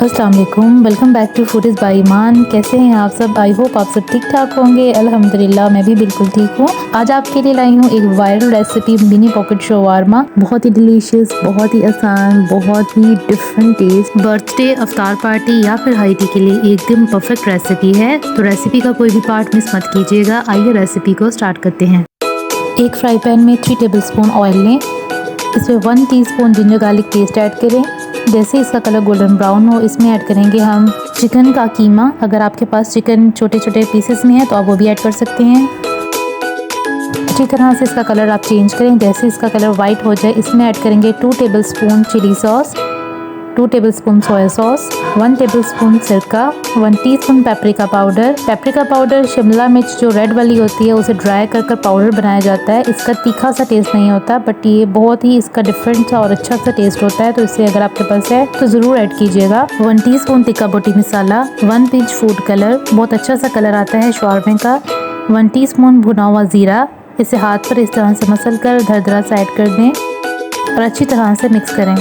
अस्सलाम वालेकुम, welcome back to food is by Iman. कैसे हैं आप सब? आई होप आप सब ठीक ठाक होंगे। अल्हम्दुलिल्लाह मैं भी बिल्कुल ठीक हूँ। आज आपके लिए लाई हूँ एक viral recipe, mini pocket shawarma. बहुत ही डिलीशियस, बहुत ही आसान, बहुत ही डिफरेंट टेस्ट। बर्थडे, अफ्तार पार्टी या फिर हाई टी के लिए एकदम परफेक्ट रेसिपी है। तो रेसिपी का कोई भी पार्ट मिस मत कीजिएगा। आइए रेसिपी को स्टार्ट करते हैं। एक फ्राई पैन में 3 टेबलस्पून ऑयल लें। इसमें 1 teaspoon ginger garlic paste add करें। जैसे इसका कलर गोल्डन ब्राउन हो, इसमें ऐड करेंगे हम चिकन का कीमा। अगर आपके पास चिकन छोटे छोटे पीसेस में है तो आप वो भी ऐड कर सकते हैं। अच्छी तरह से इसका कलर आप चेंज करें। जैसे इसका कलर वाइट हो जाए, इसमें ऐड करेंगे 2 tablespoon chilli sauce, 2 tablespoon soya sauce, 1 tablespoon सिरका, 1 teaspoon paprika powder. Paprika powder शिमला मिर्च जो रेड वाली होती है उसे ड्राई कर कर पाउडर बनाया जाता है। इसका तीखा सा टेस्ट नहीं होता, बट ये बहुत ही इसका डिफरेंट सा और अच्छा सा टेस्ट होता है। तो इसे अगर आपके पास है तो ज़रूर ऐड कीजिएगा। 1 टीस्पून टिक्का बोटी मसाला, 1 पिंच फूड कलर, बहुत अच्छा सा कलर आता है शवारमे का। 1 टीस्पून भुना हुआ ज़ीरा। इसे हाथ पर इस तरह से मसल कर दरदरा सा ऐड कर दें और अच्छी तरह से मिक्स करें।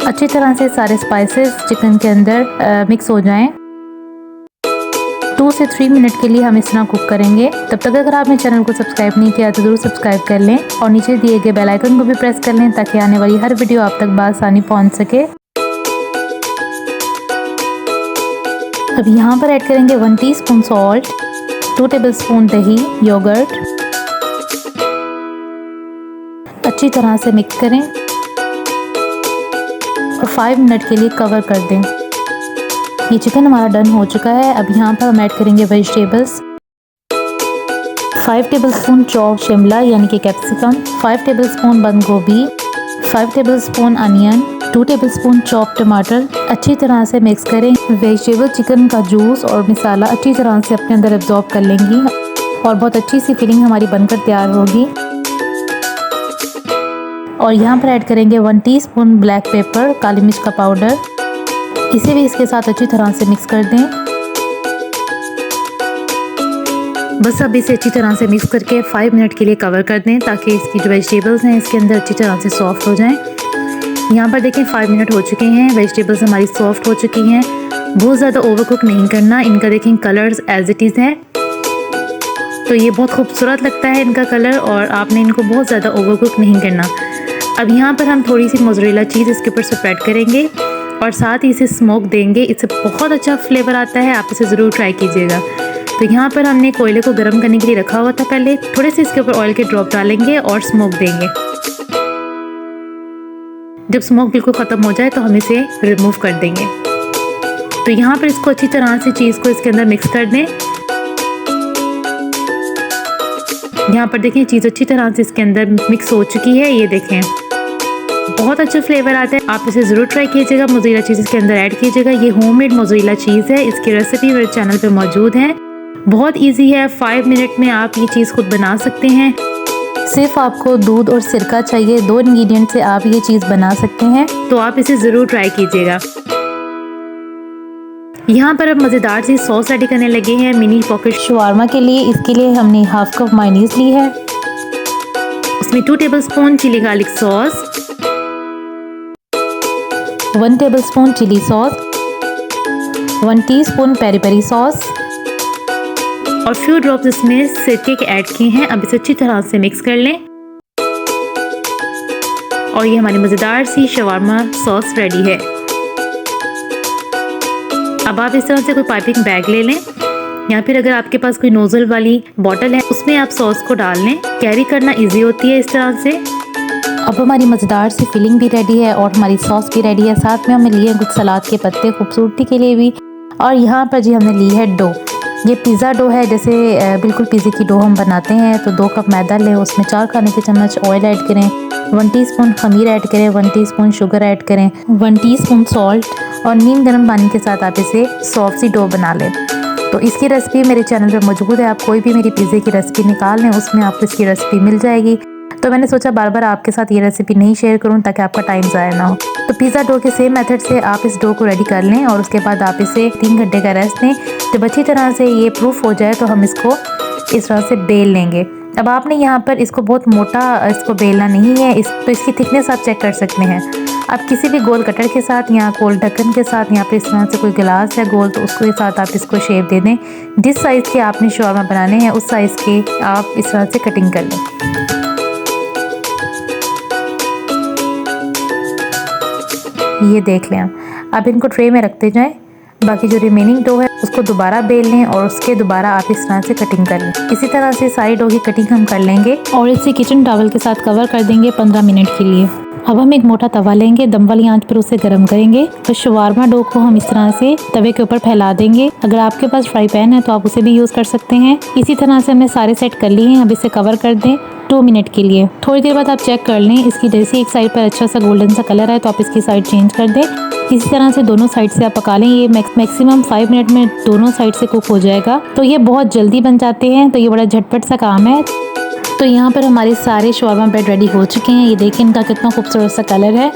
अच्छी तरह से सारे स्पाइसेस चिकन के अंदर मिक्स हो जाएं। 2 से 3 मिनट के लिए हम इस तरह कुक करेंगे। तब तक अगर आपने चैनल को सब्सक्राइब नहीं किया तो ज़रूर सब्सक्राइब कर लें और नीचे दिए गए बेल आइकन को भी प्रेस कर लें ताकि आने वाली हर वीडियो आप तक बआसानी पहुंच सके। अब यहाँ पर ऐड करेंगे 1 टीस्पून सॉल्ट, 2 टेबलस्पून दही, योगर्ट। अच्छी तरह से मिक्स करें और 5 मिनट के लिए कवर कर दें। ये चिकन हमारा डन हो चुका है। अब यहाँ पर हम ऐड करेंगे वेजिटेबल्स। 5 टेबलस्पून चॉप शिमला यानी कि कैप्सिकम, 5 टेबलस्पून बंद गोभी, 5 टेबलस्पून अनियन, 2 टेबलस्पून चॉप टमाटर। अच्छी तरह से मिक्स करें। वेजिटेबल, चिकन का जूस और मसाला अच्छी तरह से अपने अंदर एब्जॉर्ब कर लेंगी और बहुत अच्छी सी फिलिंग हमारी बनकर तैयार होगी। और यहाँ पर ऐड करेंगे 1 टीस्पून ब्लैक पेपर, काली मिर्च का पाउडर। इसे भी इसके साथ अच्छी तरह से मिक्स कर दें। बस अब इसे अच्छी तरह से मिक्स करके 5 मिनट के लिए कवर कर दें ताकि इसकी जो वेजिटेबल्स हैं इसके अंदर अच्छी तरह से सॉफ्ट हो जाएं। यहाँ पर देखें 5 मिनट हो चुके हैं, वेजिटेबल्स हमारी सॉफ्ट हो चुकी हैं। बहुत ज़्यादा ओवरकुक नहीं करना। इनका देखें कलर्स एज इट इज़ है, तो ये बहुत खूबसूरत लगता है इनका कलर, और आपने इनको बहुत ज़्यादा ओवरकुक नहीं करना। अब यहाँ पर हम थोड़ी सी मोज़रेला चीज़ इसके ऊपर स्प्रेड करेंगे और साथ ही इसे स्मोक देंगे। इससे बहुत अच्छा फ्लेवर आता है, आप इसे ज़रूर ट्राई कीजिएगा। तो यहाँ पर हमने कोयले को गर्म करने के लिए रखा हुआ था। पहले थोड़े से इसके ऊपर ऑयल के ड्रॉप डालेंगे और स्मोक देंगे। जब स्मोक बिल्कुल ख़त्म हो जाए तो हम इसे रिमूव कर देंगे। तो यहाँ पर इसको अच्छी तरह से चीज़ को इसके अंदर मिक्स कर दें। यहाँ पर देखें चीज़ अच्छी तरह से इसके अंदर मिक्स हो चुकी है। ये देखें बहुत अच्छा फ्लेवर आता है, आप इसे ज़रूर ट्राई कीजिएगा। मोज़रेला चीज़ इसके अंदर ऐड कीजिएगा। ये होममेड मोज़रेला चीज़ है। इसकी रेसिपी मेरे चैनल पे मौजूद है। बहुत इजी है, 5 मिनट में आप ये चीज़ खुद बना सकते हैं। सिर्फ आपको दूध और सिरका चाहिए, 2 इंग्रेडिएंट से आप ये चीज़ बना सकते हैं। तो आप इसे ज़रूर ट्राई कीजिएगा। यहाँ पर अब मज़ेदार सी सॉस रेडी करने लगे हैं मिनी पॉकेट शवारमा के लिए। इसके लिए हमने हाफ कप मायोनीज़ ली है। उसमें 2 tablespoon chilli garlic sauce, 1 tablespoon chilli sauce, 1 teaspoon peri peri sauce और फ्यू ड्रॉप्स इसमें सिरके के ऐड किए हैं। अब इसे अच्छी तरह से मिक्स कर लें और ये हमारी मज़ेदार सी शवारमा सॉस रेडी है। अब आप इस तरह से कोई पाइपिंग बैग ले लें या फिर अगर आपके पास कोई नोजल वाली बॉटल है उसमें आप सॉस को डाल लें। कैरी करना इजी होती है इस तरह से। अब हमारी मज़ेदार सी फिलिंग भी रेडी है और हमारी सॉस भी रेडी है। साथ में हमने लिए हैं कुछ सलाद के पत्ते खूबसूरती के लिए भी। और यहाँ पर जी हमने ली है डो। ये पिज़्ज़ा डो है, जैसे बिल्कुल पिज़्ज़े की डो हम बनाते हैं। तो 2 कप मैदा लें, उसमें 4 खाने के चम्मच ऑयल ऐड करें, 1 टीस्पून खमीर ऐड करें, 1 टीस्पून शुगर ऐड करें, 1 टीस्पून सॉल्ट और नीम गर्म पानी के साथ आप इसे सॉफ्ट सी डो बना लें। तो इसकी रेसिपी मेरे चैनल पर मौजूद है। आप कोई भी मेरी पिज़्ज़े की रेसिपी निकाल लें, उसमें आपको इसकी रेसिपी मिल जाएगी। तो मैंने सोचा बार बार आपके साथ ये रेसिपी नहीं शेयर करूं ताकि आपका टाइम ज़ाया ना हो। तो पिज़्ज़ा डो के सेम मेथड से आप इस डो को रेडी कर लें और उसके बाद आप इसे 3 घंटे का रेस्ट दें। जब अच्छी तरह से ये प्रूफ हो जाए तो हम इसको इस तरह से बेल लेंगे। अब आपने यहाँ पर इसको बहुत मोटा इसको बेलना नहीं है, तो इसकी थिकनेस आप चेक कर सकते हैं। आप किसी भी गोल कटर के साथ या गोल ढक्कन के साथ, यहाँ पे इस तरह से कोई गिलास है गोल, तो उसके साथ आप इसको शेप दे दें। जिस साइज़ के आपने शौरमा बनाने हैं उस साइज़ के आप इस तरह से कटिंग कर लें। ये देख लें आप इनको ट्रे में रखते जाएं। बाकी जो रिमेनिंग डो है उसको दोबारा बेल लें और उसके दोबारा आप इस तरह से कटिंग कर लें। इसी तरह से सारी डो की कटिंग हम कर लेंगे और इसे किचन टॉवल के साथ कवर कर देंगे 15 मिनट के लिए। अब हम एक मोटा तवा लेंगे, दम वाली आंच पर उसे गर्म करेंगे और शवारमा डो को हम इस तरह से तवे के ऊपर फैला देंगे। अगर आपके पास फ्राई पैन है तो आप उसे भी यूज़ कर सकते हैं। इसी तरह से हमने सारे सेट कर लिए हैं। अब इसे कवर कर दें 2 मिनट के लिए। थोड़ी देर बाद आप चेक कर लें, इसकी जैसे एक साइड पर अच्छा सा गोल्डन सा कलर है तो आप इसकी साइड चेंज कर दें। इसी तरह से दोनों साइड से आप पका लें। ये मैक्सिमम 5 मिनट में दोनों साइड से कुक हो जाएगा। तो ये बहुत जल्दी बन जाते हैं, तो ये बड़ा झटपट सा काम है। तो यहाँ पर हमारे सारे शवारमा ब्रेड रेडी हो चुके हैं। ये देखें इनका कितना खूबसूरत सा कलर है।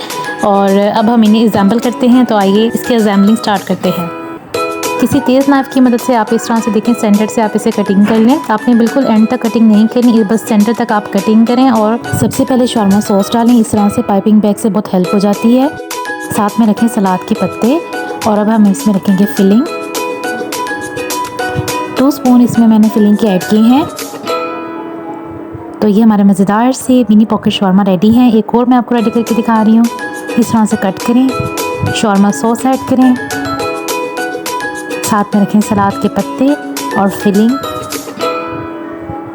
और अब हम इन्हें असेंबल करते हैं। तो आइए इसकी असेंबलिंग स्टार्ट करते हैं। किसी तेज़ नाइफ की मदद से आप इस तरह से देखें, सेंटर से आप इसे कटिंग कर लें। आपने बिल्कुल एंड तक कटिंग नहीं करनी, बस सेंटर तक आप कटिंग करें। और सबसे पहले शवारमा सॉस डालें। इस तरह से पाइपिंग बैग से बहुत हेल्प हो जाती है। साथ में रखें सलाद के पत्ते और अब हम इसमें रखेंगे फिलिंग। 2 स्पून इसमें मैंने फिलिंग के ऐड किए हैं। तो ये हमारे मज़ेदार से मिनी पॉकेट शवारमा रेडी हैं। एक और मैं आपको रेडी करके दिखा रही हूँ। इस तरह से कट करें, शवारमा सॉस ऐड करें, साथ में रखें सलाद के पत्ते और फिलिंग,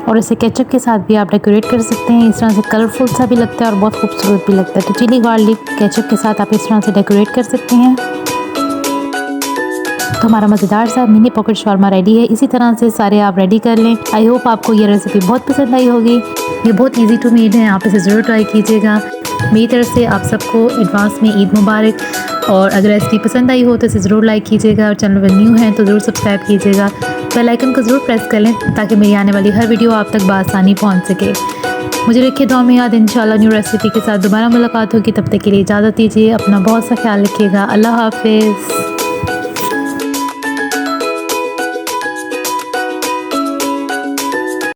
और इसे केचप के साथ भी आप डेकोरेट कर सकते हैं। इस तरह से कलरफुल सा भी लगता है और बहुत खूबसूरत भी लगता है। तो चिली गार्लिक केचप के साथ आप इस तरह से डेकोरेट कर सकते हैं। तो हमारा मज़ेदार सा मिनी पॉकेट शवारमा रेडी है। इसी तरह से सारे आप रेडी कर लें। आई होप आपको ये रेसिपी बहुत पसंद आई होगी। ये बहुत इजी टू मेड है, आप इसे ज़रूर ट्राई कीजिएगा। मेरी तरफ से आप सबको एडवांस में ईद मुबारक। और अगर रेसिपी पसंद आई हो तो इसे ज़रूर लाइक कीजिएगा और चैनल पर न्यू है तो ज़रूर सब्सक्राइब कीजिएगा। बेल आइकन को ज़रूर प्रेस कर लें ताकि मेरी आने वाली हर वीडियो आप तक बआसानी पहुँच सके। मुझे रखिए दुआ में याद। इंशाल्लाह न्यू रेसिपी के साथ दोबारा मुलाकात होगी। तब तक के लिए इजाज़त दीजिए। अपना बहुत सा ख्याल रखिएगा। अल्लाह हाफिज़।